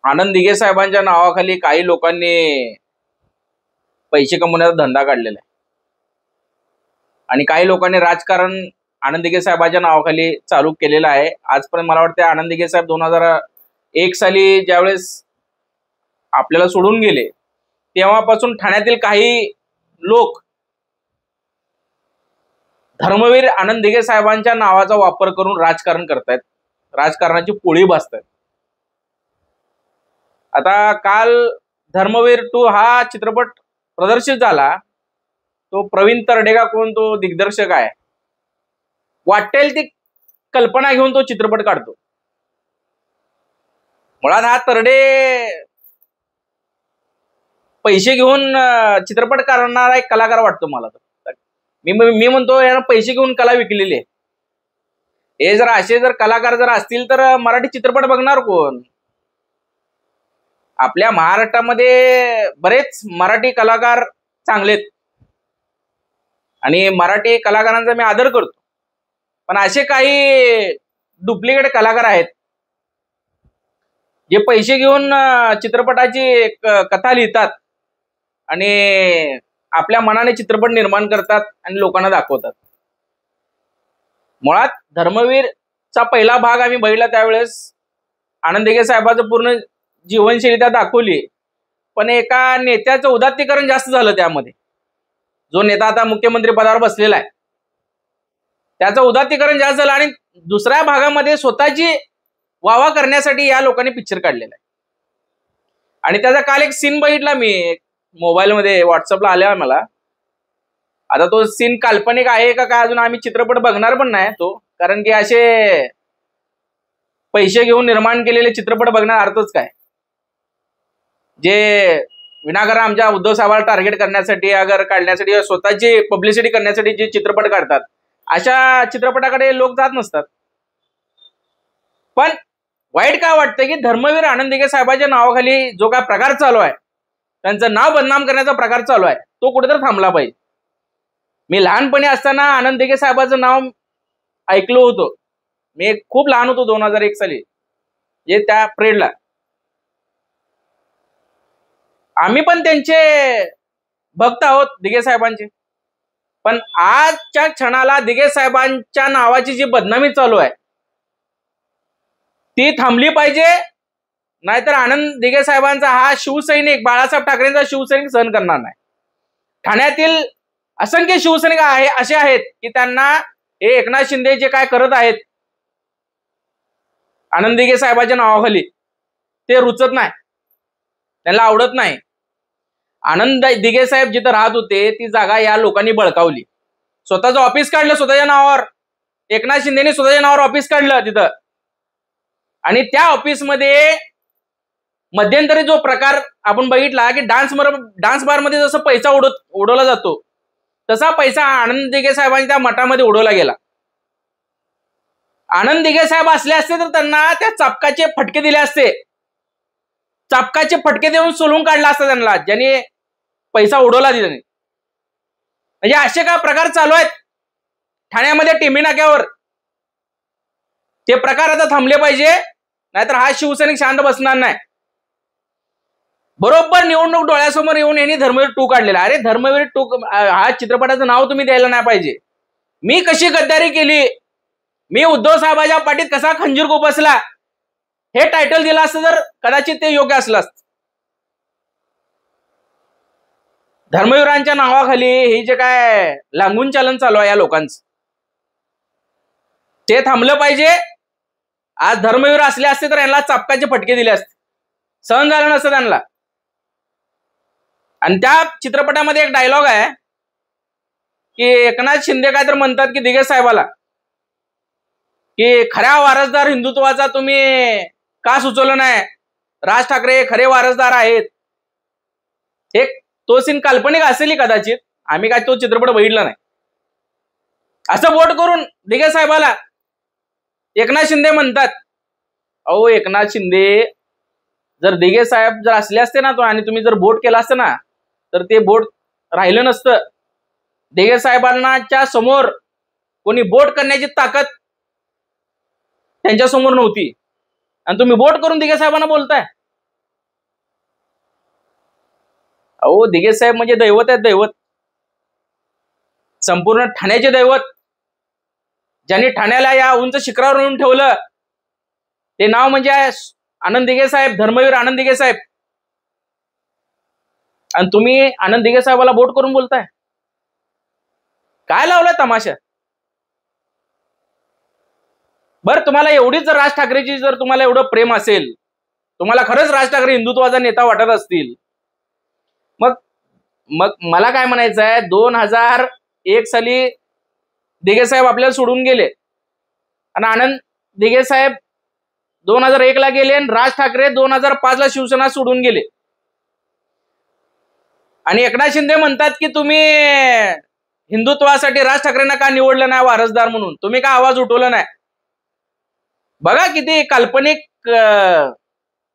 आनंद दिघे साहेबांच्या नावाखाली काही लोकांनी पैसे कमवण्याचा धंदा काढलेला आहे आणि काही लोकांनी राजकारण आनंद दिघे साहेबांच्या नावाखाली चालू केलेलं आहे. आजपर्यंत मला वाटतं आनंद दिघे साहेब 2001 साली ज्यावेळेस आपल्याला सोडून गेले तेव्हापासून ठाण्यातील काही लोक धर्मवीर आनंद दिघे साहेबांच्या नावाचा वापर करून राजकारण करतायत, राजकारणाची पोळी भाजतायत. आता काल धर्मवीर 2 हा चित्रपट प्रदर्शित झाला. तो प्रवीण तरडेगा कोण, तो दिग्दर्शक आहे. वाटेल ती कल्पना घेऊन तो चित्रपट काढतो. मुळात हा तरडे पैसे घेऊन चित्रपट करणारा एक कलाकार वाटतो मला. मी म्हणतो यानं पैसे घेऊन कला विकलेली आहे. हे जर असे जर कलाकार जर असतील तर मराठी चित्रपट बघणार कोण? आपल्या महाराष्ट्रामध्ये बरेच मराठी कलाकार चांगलेत आणि मराठी कलाकारांचा मी आदर करतो, पण असे काही डुप्लिकेट कलाकार आहेत जे पैसे घेऊन चित्रपटाची कथा लिहितात आणि आपल्या मनाने चित्रपट निर्माण करतात आणि लोकांना दाखवतात. मुळात धर्मवीरचा पहिला भाग आम्ही बघितला त्यावेळेस आनंद दिघे साहेबांचं पूर्ण जीवनशैली त्या दाखवली, पण एका नेत्याचं उदात्तीकरण जास्त झालं त्यामध्ये. जो नेता आता मुख्यमंत्री पदावर बसलेला आहे त्याचं उदात्तीकरण जास्त झालं आणि दुसऱ्या भागामध्ये स्वतःची वावा करण्यासाठी या लोकांनी पिक्चर काढलेला आहे. आणि त्याचा काल एक सीन बघितला मी मोबाईलमध्ये, व्हॉट्सअपला आल्या मला. आता तो सीन काल्पनिक आहे का काय अजून आम्ही चित्रपट बघणार पण नाही तो, कारण की असे पैसे घेऊन निर्माण केलेले चित्रपट बघण्याचा अर्थच काय. जे विनाकारण आमच्या उद्धव साहेबांना टार्गेट करण्यासाठी अगर काढण्यासाठी स्वतःची पब्लिसिटी करण्यासाठी जे चित्रपट काढतात अशा चित्रपटाकडे लोक जात नसतात. पण वाईट काय वाटतं की धर्मवीर आनंद दिघे साहेबांच्या नावाखाली जो काय प्रकार चालू आहे, त्यांचं नाव बदनाम करण्याचा प्रकार चालू आहे, तो कुठेतरी थांबला पाहिजे. मी लहानपणी असताना आनंद दिघे साहेबांचं नाव ऐकलो होतो. मी खूप लहान होतो 2001 साली, जे त्या परेडला आम्ही पण त्यांचे भक्त आहोत दिघे साहेबांचे. पण आजच्या क्षणाला दिघे साहेबांच्या नावाची जी बदनामी चालू आहे ती थांबली पाहिजे, नाहीतर आनंद दिघे साहेबांचा हा शिवसैनिक, बाळासाहेब ठाकरेंचा शिवसैनिक सहन करणार नाही. ठाण्यातील असंख्य शिवसैनिक असे आहेत की त्यांना हे एकनाथ शिंदे जे काय करत आहेत आनंद दिघे साहेबांच्या नावाखाली ते रुचत नाही, त्यांना आवडत नाही. आनंद दिघे साहेब जिथं राहत होते ती जागा या लोकांनी बळकावली. स्वतःचं ऑफिस काढलं स्वतःच्या नावावर, एकनाथ शिंदेने स्वतःच्या नावावर ऑफिस काढलं तिथं. आणि त्या ऑफिसमध्ये मध्यंतरी जो प्रकार आपण बघितला की डान्स बार मध्ये जसं पैसा उडवला जातो तसा पैसा आनंद दिघे साहेबांच्या त्या मठामध्ये उडवला गेला. आनंद दिघे साहेब असले असते तर त्यांना त्या चापकाचे फटके दिले असते, चापकाचे फटके देऊन सोलून काढला असता त्यांना, ज्याने पैसा उडवला दिला. म्हणजे असे काय प्रकार चालू आहेत ठाण्यामध्ये टिंबी नाक्यावर, ते प्रकार आता थांबले पाहिजे, नाहीतर हा शिवसैनिक शांत बसणार नाही. बरोबर निवडणूक डोळ्यासमोर येऊन यांनी धर्मवीर 2 काढलेला. अरे धर्मवीर 2 हा चित्रपटाचं नाव तुम्ही द्यायला नाही पाहिजे. मी कशी गद्दारी केली, मी उद्धव साहेबांच्या पाठीत कसा खंजीर खुपसला, हे टायटल दिलं असतं तर कदाचित ते योग्य असलं असतं. धर्मवीरांच्या नावाखाली हे जे काय लांगून चालन चालू आहे या लोकांचं ते थांबलं पाहिजे. आज धर्मवीर असले असते तर यांना चापकाचे फटके दिले असते, सहन झालं नसतं त्यांना. आणि त्या चित्रपटामध्ये एक डायलॉग आहे की एकनाथ शिंदे काय तर म्हणतात की दिघे साहेबाला की खऱ्या वारसदार हिंदुत्वाचा तुम्ही का सुचवलं नाही, राज ठाकरे खरे वारसदार आहेत. हे तो सीन काल्पनिक असेल कदाचित, आम्ही काय तो चित्रपट बघितला नाही. असं बोट करून दिघे साहेबाला एकनाथ शिंदे म्हणतात. अहो एकनाथ शिंदे जर दिघे साहेब जर असले असते ना तो आणि तुम्ही जर बोट केला असतं ना तर ते बोट राहिलं नसतं. दिघे साहेबांच्या समोर कोणी बोट करण्याची ताकद त्यांच्या समोर नव्हती आणि तुम्ही बोट करून दिघे साहेबांना बोलताय. अहो दिघे साहेब म्हणजे दैवत आहेत, दैवत. संपूर्ण ठाण्याचे दैवत. ज्यांनी ठाण्याला या उंच शिखरावर आणून ठेवलं ते नाव म्हणजे आनंद दिघे साहेब, धर्मवीर आनंद दिघे साहेब. आणि तुम्ही आनंद दिघे साहेबाला बोट करून बोलताय. काय लावलाय तमाशा? बरं, तुम्हाला एवढीच जर राज ठाकरेची जर तुम्हाला एवढं प्रेम असेल, तुम्हाला खरंच राज ठाकरे हिंदुत्वाचा नेता वाटत असतील, मग मग मला काय म्हणायचं आहे, 2001 साली दिघे साहेब आपल्याला सोडून गेले आणि आनंद दिघे साहेब 2001 ला गेले आणि राज ठाकरे 2005 ला शिवसेना सोडून गेले. आणि एकनाथ शिंदे म्हणतात की तुम्ही हिंदुत्वासाठी राज ठाकरेंना का निवडलं नाही वारसदार म्हणून, तुम्ही का आवाज उठवला नाही. बघा किती काल्पनिक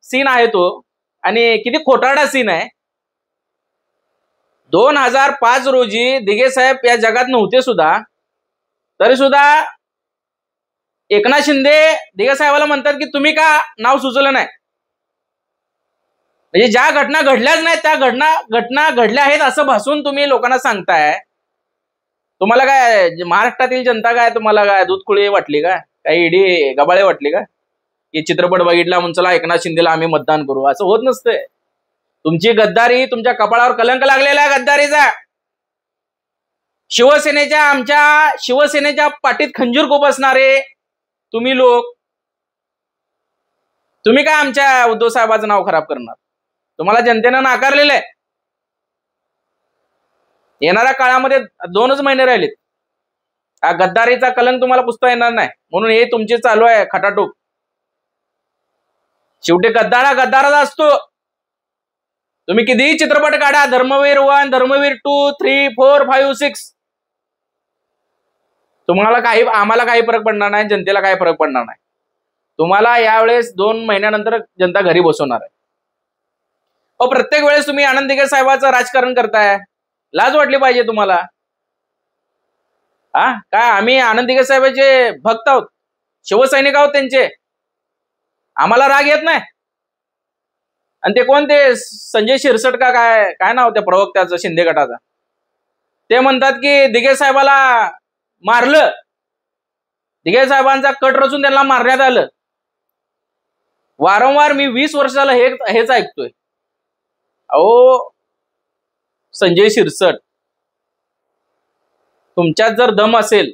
सीन आहे तो आणि किती खोटारडा सीन आहे. 2005 रोजी दिघे साहेब या जगात नव्हते सुद्धा, तरी सुद्धा एकनाथ शिंदे दिघे साहेबाला म्हणतात की तुम्ही का नाव सुचवलं नाही. म्हणजे ज्या घटना घडल्याच नाही त्या घटना घडल्या आहेत असं भासून तुम्ही लोकांना सांगताय. तुम्हाला काय महाराष्ट्रातील जनता काय तुम्हाला काय दूधकुळी वाटली का, काही ईडी गबाळे वाटली का की चित्रपट बघितला म्हणून चला एकनाथ शिंदेला आम्ही मतदान करू? असं होत नसतंय. तुमची गद्दारी, तुमच्या कपाळावर कलंक लागलेला आहे गद्दारीचा. आमच्या शिवसेनेच्या पाठीत खंजीर खुपसणारे तुम्ही लोक, तुम्ही काय आमच्या उद्धव साहेबांचं नाव खराब करणार? तुम्हाला जनतेनं नाकारलेलं आहे. येणाऱ्या काळामध्ये 2च महिने राहिलेत. हा गद्दारीचा कलंक तुम्हाला पुसता येणार नाही, म्हणून हे तुमची चालू आहे खटाटोप. शेवटी गद्दारा गद्दाराचा असतो. तुम्ही कितीही चित्रपट काढा, धर्मवीर 1, धर्मवीर 2, 3, 4, 5, 6, तुम्हाला आम्हाला काही फरक पडणार नाही, जनतेला काही फरक पडणार नाही. तुम्हाला यावेळेस 2 महिन्यानंतर जनता घरी बसवणार आहे. प्रत्येक वेळेस तुम्ही आनंद दिघे साहेबांचं राजकारण करताय. लाज वाटली पाहिजे तुम्हाला. काय आम्ही आनंद दिघे साहेबांचे भक्त आहोत, शिवसैनिक आहोत त्यांचे. आम्हाला राग येत नाही. आणि ते कोण ते संजय शिरसट का काय नाव त्या प्रवक्त्याचं शिंदे गटाचा, ते म्हणतात की दिघे साहेबाला मारलं, दिघे साहेबांचा कट रचून त्यांना मारण्यात आलं. वारंवार मी 20 वर्ष झालं हेच ऐकतोय. अहो संजय शिरसट, तुमच्यात जर दम असेल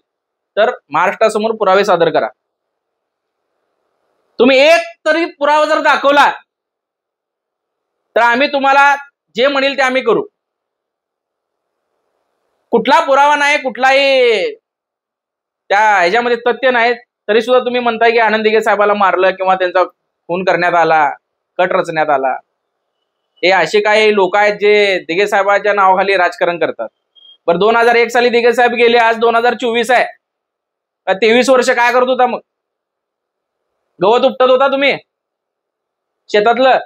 तर महाराष्ट्रासमोर पुरावे सादर करा. तुम्ही एक तरी पुरावा जर दाखवला तर आम्ही तुम्हाला जे म्हणेल ते आम्ही करू. कुठला पुरावा नाही, कुठलाही त्या ह्याच्यामध्ये तथ्य नाही, तरी सुद्धा तुम्ही म्हणताय की आनंद दिघे साहेबाला मारलं किंवा त्यांचा खून करण्यात आला, कट रचण्यात आला. हे असे काही लोक आहेत जे दिघे साहेबांच्या नावाखाली राजकारण करतात. बरं, 2001 साली दिघे साहेब गेले, आज 2024 आहे. 23 वर्ष काय करत होता मग? गवत उपटत होता तुम्ही शेतातलं?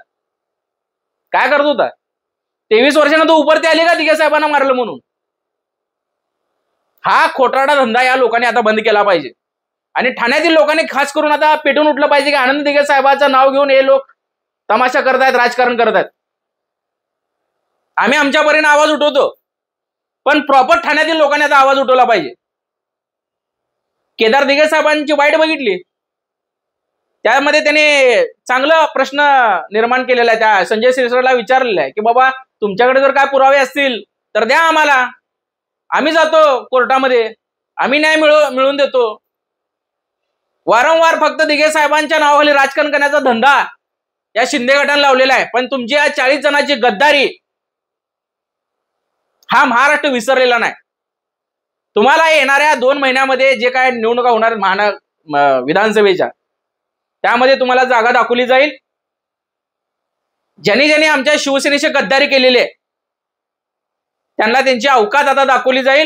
काय करत होता? 23 वर्षांना तो उपरती आली का दिघे साहेबांना मारलं म्हणून? हा खोटारडा धंदा या लोकांनी आता बंद केला पाहिजे. आणि ठाण्यातील लोकांनी खास करून आता पेटून उठलं पाहिजे की आनंद दिघे साहेबांचं नाव घेऊन हे लोक तमाशा करतायत, राजकारण करतायत. आम्ही आमच्या परीने आवाज उठवतो, पण प्रॉपर ठाण्यातील लोकांनी आता आवाज उठवला पाहिजे. केदार दिघे साहेबांची वाईट बघितली, त्यामध्ये त्याने चांगला प्रश्न निर्माण केलेला आहे. त्या संजय शिरसटला विचारलेला आहे की बाबा तुमच्याकडे जर काय पुरावे असतील तर द्या आम्हाला, आम्ही जातो कोर्टामध्ये, आम्ही न्याय मिळवून देतो. वारंवार फक्त दिघे साहेबांच्या नावाखाली राजकारण करण्याचा धंदा या शिंदे गटाने लावलेला आहे. पण तुमची या 40 जणांची गद्दारी हा महाराष्ट्र विसरलेला नाही. तुम्हाला येणाऱ्या 2 महिन्यामध्ये जे काय निवडणुका होणार विधानसभेच्या, त्यामध्ये तुम्हाला जागा दाखवली जाईल. ज्यांनी आमच्या शिवसेनेची गद्दारी केलेली आहे त्यांना त्यांची अवकात आता दाखवली जाईल.